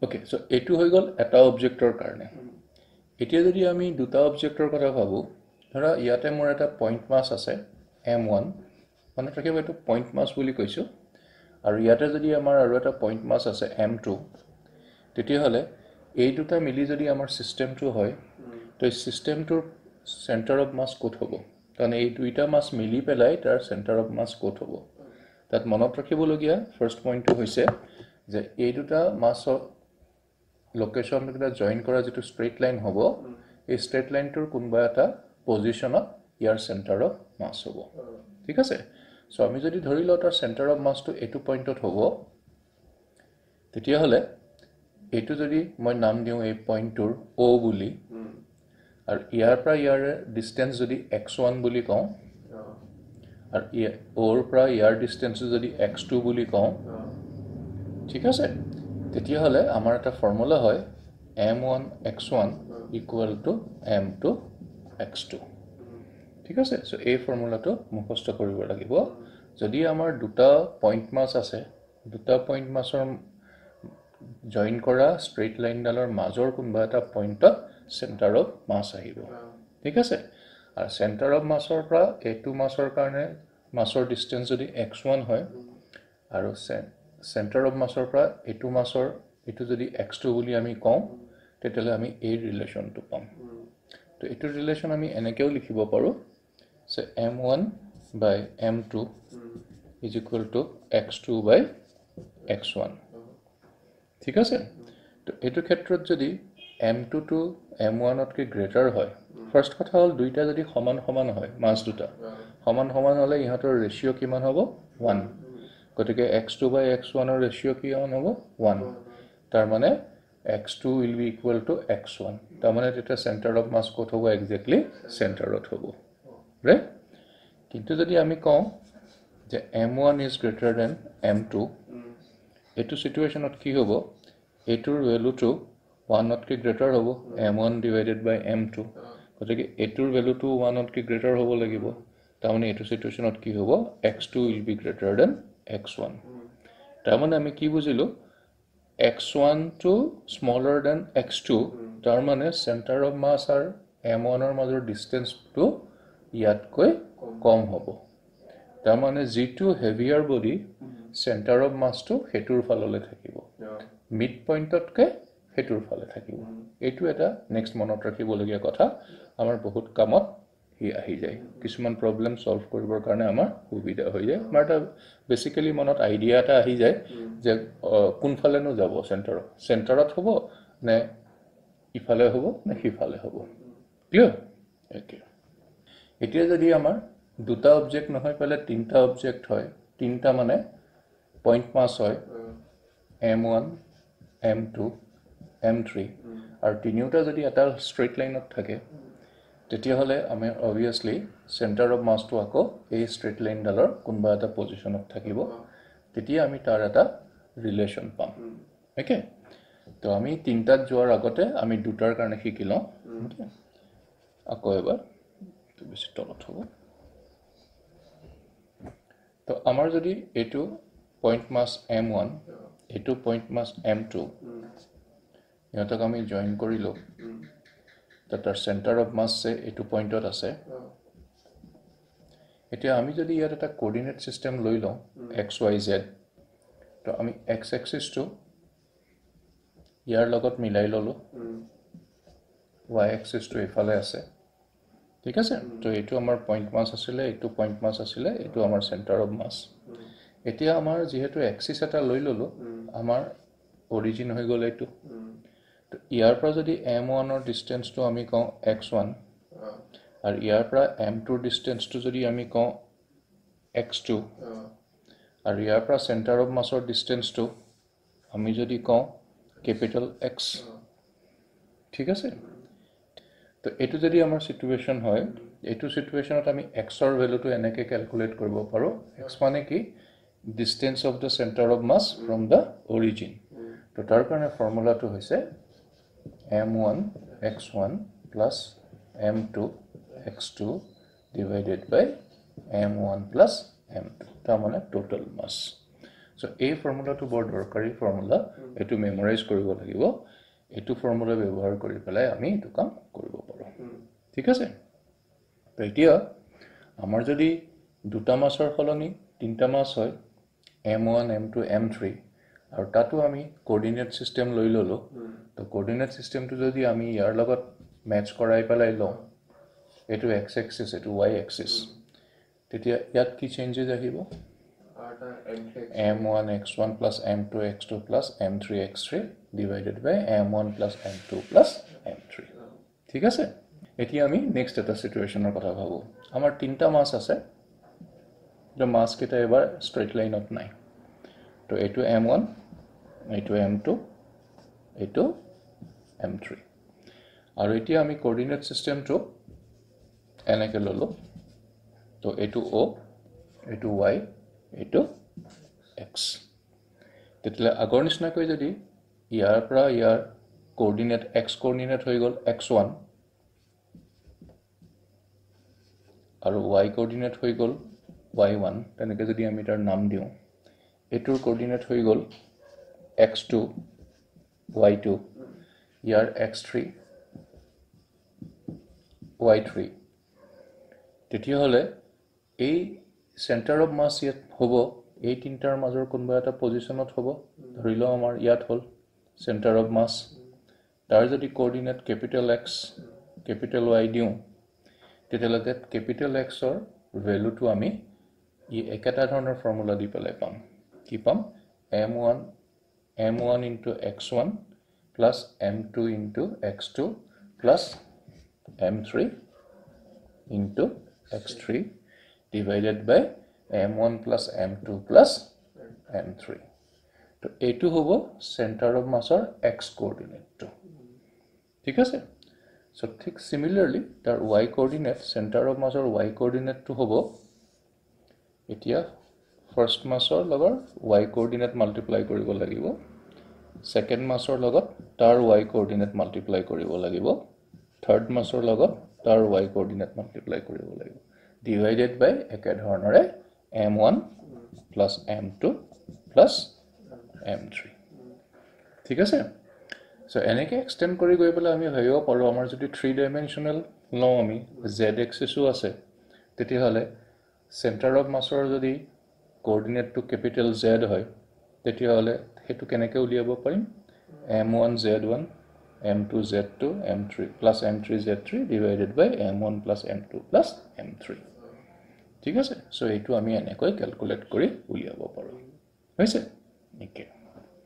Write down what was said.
okay so এইটো হৈ গ'ল এটা অবজেক্টৰ কাৰণে এতিয়া যদি আমি দুটা অবজেক্টৰ কথা ভাবো ধৰা ইয়াতে মোৰ এটা পইণ্ট মাছ আছে m1 মানে ৰাখিব এইটো পইণ্ট মাছ বুলি কৈছো আৰু ইয়াতে যদি আমাৰ আৰু এটা পইণ্ট মাছ আছে m2 তেতিয়াহ'লে এই দুটা মিলি যদি আমাৰ সিস্টেমটো হয় তো এই সিস্টেমটোৰ সেন্টাৰ অফ মাছ ক'ত হ'ব কাৰণ এই দুইটা মাছ মিলি পেলাই তাৰ সেন্টাৰ অফ মাছ ক'ত হ'ব তাত মনত ৰাখিবলগীয়া ফাৰ্স্ট পইণ্টটো হৈছে যে এই দুটা মাছৰ লোকেশন দুটা জয়েন কৰা যেটো স্ট্ৰেইট লাইন হ'ব এই স্ট্ৰেইট লাইনটোৰ কোনবা এটা পজিশনত ইয়াৰ সেন্টাৰ অফ মাছ হ'ব ঠিক আছে সো আমি যদি ধৰি লও তাৰ সেন্টাৰ অফ মাছটো এটো পইণ্টত হ'ব তেতিয়াহ'লে এটো যদি মই নাম দিও এই পইণ্টটোৰ O বুলি আৰু ইয়াৰ পৰা ইয়াৰ ডিসটেন্স যদি x1 বুলি কওঁ আৰু Oৰ পৰা ইয়াৰ ডিসটেন্স যদি x2 বুলি কওঁ ঠিক আছে তেতিয়াহ'লে আমাৰ এটা ফৰ্মুলা হয় m1 x1 equal to m2 x2 ঠিক আছে সো এই ফৰ্মুলাটো মুখস্থ কৰিব লাগিব যদি আমাৰ দুটা পইণ্ট মাছ আছে দুটা পইণ্ট মাছৰ জয়েন কৰা স্ট্ৰেইট লাইন ডালৰ মাজৰ কোনবা এটা পইণ্টত সেন্টাৰ অফ মাছ আহিব ঠিক আছে আৰু সেন্টাৰ অফ মাছৰ পৰা এটো মাছৰ কাৰণে মাছৰ ডিসটেন্স যদি x1 হয় আৰু সেন্টাৰ অফ মাছৰ পৰা এটো মাছৰ এটো যদি x2 বুলি আমি কওঁ তেতিয়ালে আমি এই ৰিলেশনটো পাম তো এটো ৰিলেশন আমি এনেকেও লিখিব পাৰো সে m1 by m2 is equal to x2 by x1 ঠিক আছে তো এটো ক্ষেত্ৰত যদি m2 to m1 তকৈ গ্ৰেটাৰ হয় ফাৰ্স্ট কথা হল দুইটা যদি সমান সমান হয় মাছ দুটা সমান সমান হলে ইহঁতৰ ৰেশিও কিমান হ'ব 1 গতিকে x2 by x1 ৰ ৰেশিও কিমান হ'ব 1 তাৰ মানে x2 will be equal to x1 তাৰ মানে এটা সেন্টাৰ অফ মাছ ক'ত হ'ব এক্স্যাক্টলি সেন্টাৰত হ'ব ৰাইট কিন্তু যদি আমি কওঁ যে m1 is greater than m2 এটো সিচুৱেচনত কি হ'ব এটোৰ ভ্যালুটো 1 তকৈ গ্ৰেটাৰ হ'ব m1 divided by m2 গতিকে এটোৰ ভ্যালুটো 1 তকৈ গ্ৰেটাৰ হ'ব লাগিব তাৰ মানে এটো সিচুৱেচনত কি হ'ব x2 will be greater than x1 তাৰ মানে আমি কি বুজিলো x1 to smaller than x2 তাৰ মানে সেন্টাৰ অফ মাছ আৰু m1 ৰ মাজৰ ডিসটেন্সটো ইয়াতকৈ কম হ'ব তাৰ মানে g2 হেভিয়াৰ বডি সেন্টাৰ অফ মাছটো হেতুৰ ফাললৈ থাকিব মিড পইণ্টতকৈ হেতুৰ ফালে থাকিব এটো এটা নেক্সট মনত ৰাখিবলগীয়া কথা আমাৰ বহুত কামত হি আহি যায় কিছুমান প্ৰবলেম সলভ কৰিবৰ কাৰণে আমাৰ সুবিধা হৈ যায় মাৰটা বেসিক্যালি মনত আইডিয়া এটা আহি যায় যে কোন ফালে নো যাব সেন্টাৰত হ'ব নে ইফালে হ'ব নে সিফালে হ'ব ক্লিয়াৰ ওকে এতিয়া যদি আমাৰ দুটা অবজেক্ট নহয় পেলে তিনটা অবজেক্ট হয় তিনটা মানে পইণ্ট মাছ হয় m1 m2 m3 আৰু তিনিওটা যদি এটা স্ট্ৰেইট লাইনত থাকে তেতিয়াহ'লে আমি obviously সেন্টাৰ অফ মাছটো আকৌ এই স্ট্ৰেইট লাইন ডালৰ কোনবা এটা পজিশনত থাকিব তেতিয়া আমি তাৰ এটা ৰিলেশন পাম ওকে তো আমি তিনটাত যোৱাৰ আগতে আমি দুটাৰ কাৰণে শিকি লওঁ আকৌ এবাৰ তো বেছি তলত হ'ব তো আমাৰ যদি এটো পইণ্ট মাছ m1 এটো পইণ্ট মাছ m2 ইহঁতক আমি জয়েন কৰিলো তাৰ সেন্টাৰ অফ মাছ এটো পইণ্টত আছে এতিয়া আমি যদি ইয়াত এটা কোঅৰ্ডিনেট সিস্টেম লৈ লওঁ x y z তো আমি x axis টো ইয়াৰ লগত মিলাই ললো y axis টো এফালে আছে ঠিক আছে তো এটো আমাৰ পইণ্ট মাছ আছিল এটো পইণ্ট মাছ আছিল এটো আমাৰ সেন্টাৰ অফ মাছ এতিয়া আমাৰ যেহেতু এক্সিস এটা লৈ ললো আমাৰ অৰিজিন হৈ গ'ল এটো তো ইয়াৰ পৰা যদি m1 ৰ ডিসটেন্সটো আমি কওঁ x1 আৰু ইয়াৰ পৰা m2 ৰ ডিসটেন্সটো যদি আমি কওঁ x2 আৰু ইয়াৰ পৰা সেন্টাৰ অফ মাছৰ ডিসটেন্সটো আমি যদি কওঁ ক্যাপিটাল x ঠিক আছে তো এটো যদি আমাৰ সিচুৱেচন হয় এটো সিচুৱেচনত আমি x ৰ ভ্যালুটো এনেকৈ ক্যালকুলেট কৰিব পাৰো x মানে কি distance of the center of mass from the origin তো তাৰ কাৰণে ফৰ্মুলাটো হৈছে m1 x1 plus m2 x2 divided by m1 plus m2 তাৰ মানে total mass সো এই ফৰ্মুলাটো বৰ দৰকাৰী ফৰ্মুলা এটো মেমৰাইজ কৰিব লাগিব এটো ফৰ্মুলা ব্যৱহাৰ কৰি পেলাই আমি এটো কাম কৰিব পাৰো ঠিক আছে তো এতিয়া আমাৰ যদি দুটা মাছৰ ফলনি তিনটা মাছ হয় m1 m2 m3 আৰু তাতো আমি কোঅৰ্ডিনেট সিস্টেম লৈ ললো তো কোঅৰ্ডিনেট সিস্টেমটো যদি আমি ইয়াৰ লগত ম্যাচ কৰাই পেলাই লওঁ এটো x axis এটো y axis তেতিয়া ইয়াত কি চেঞ্জেস আহিব m1 x1 plus m2 x2 plus m3 x3 divided by m1 plus m2 plus m3 ঠিক আছে এতিয়া আমি নেক্সট এটা সিচুৱেচনৰ কথা ভাবো আমাৰ তিনটা মাছ আছে যে মাছ কেটা এবাৰ স্ট্ৰেইট লাইনত নাই তো এটো m1 এটো m2 এটো m3 আৰু এতিয়া আমি কোঅৰ্ডিনেট সিস্টেমটো এনেকে ললো তো এটো o এটো y এটো x তেতলে আগৰ নিচিনাকৈ যদি ইয়াৰ পৰা ইয়াৰ কোঅৰ্ডিনেট x কোঅৰ্ডিনেট হৈ গল x1 আৰু y কোঅৰ্ডিনেট হৈ গল y1 তেনেকৈ যদি আমি তাৰ নাম দিও এটোৰ কোঅৰ্ডিনেট হৈ গল x2 y2 ইয়াৰ x3 y3 তেতিয়া হলে এই সেন্টাৰ অফ মাস ইয়াত হবো এই তিনটাৰ মাজৰ কোনবা এটা পজিশনত হবো ধৰিলো আমাৰ ইয়াত হল সেন্টাৰ অফ মাস তাৰ যদি coordinate capital x capital y দিও তেতিয়ালৈকে ক্যাপিটাল x ৰ ভ্যালুটো আমি ই একেটা ধৰণৰ ফৰ্মুলা দি পেলাই পাম কি পাম m1 into x1 plus m2 into x2 plus m3 into x3 divided by m1 plus m2 plus m3 তো এটো হবো সেন্টার অফ মাসৰ x কোঅৰ্ডিনেটটো ঠিক আছে সো ঠিক সিমিলাৰলি তাৰ y কোঅৰ্ডিনেট সেন্টাৰ অফ মাসৰ y কোঅৰ্ডিনেটটো হবো এতিয়া ফাৰ্স্ট মাসৰ লগত y কোঅৰ্ডিনেট মাল্টিপ্লাই কৰিব লাগিব সেকেন্ড মাসৰ লগত তাৰ y কোঅৰ্ডিনেট মাল্টিপ্লাই কৰিব লাগিব থাৰ্ড মাসৰ লগত তাৰ y কোঅৰ্ডিনেট মাল্টিপ্লাই কৰিব লাগিব divided by একে ধৰণৰে m1 plus m2 plus m3 ঠিক আছে সো এনেকে এক্সটেন্ড কৰি গৈ পেলাই আমি ভাবিব পাৰো আমাৰ যদি 3 ডাইমেনশনাল লও আমি z এক্সিসও আছে তেতিয়া হলে সেন্টার অফ মাসৰ যদি কোঅৰ্ডিনেটটো ক্যাপিটাল z হয় তেতিয়া হলে হেতু কেনেকৈ উলিয়াব পাৰিম m1 z1 m2 z2 m3 plus m3 z3 divided by m1 plus m2 plus m3 ঠিক আছে সো এইটো আমি এনেকৈ ক্যালকুলেট কৰি উলিয়াব পাৰো হৈছে ওকে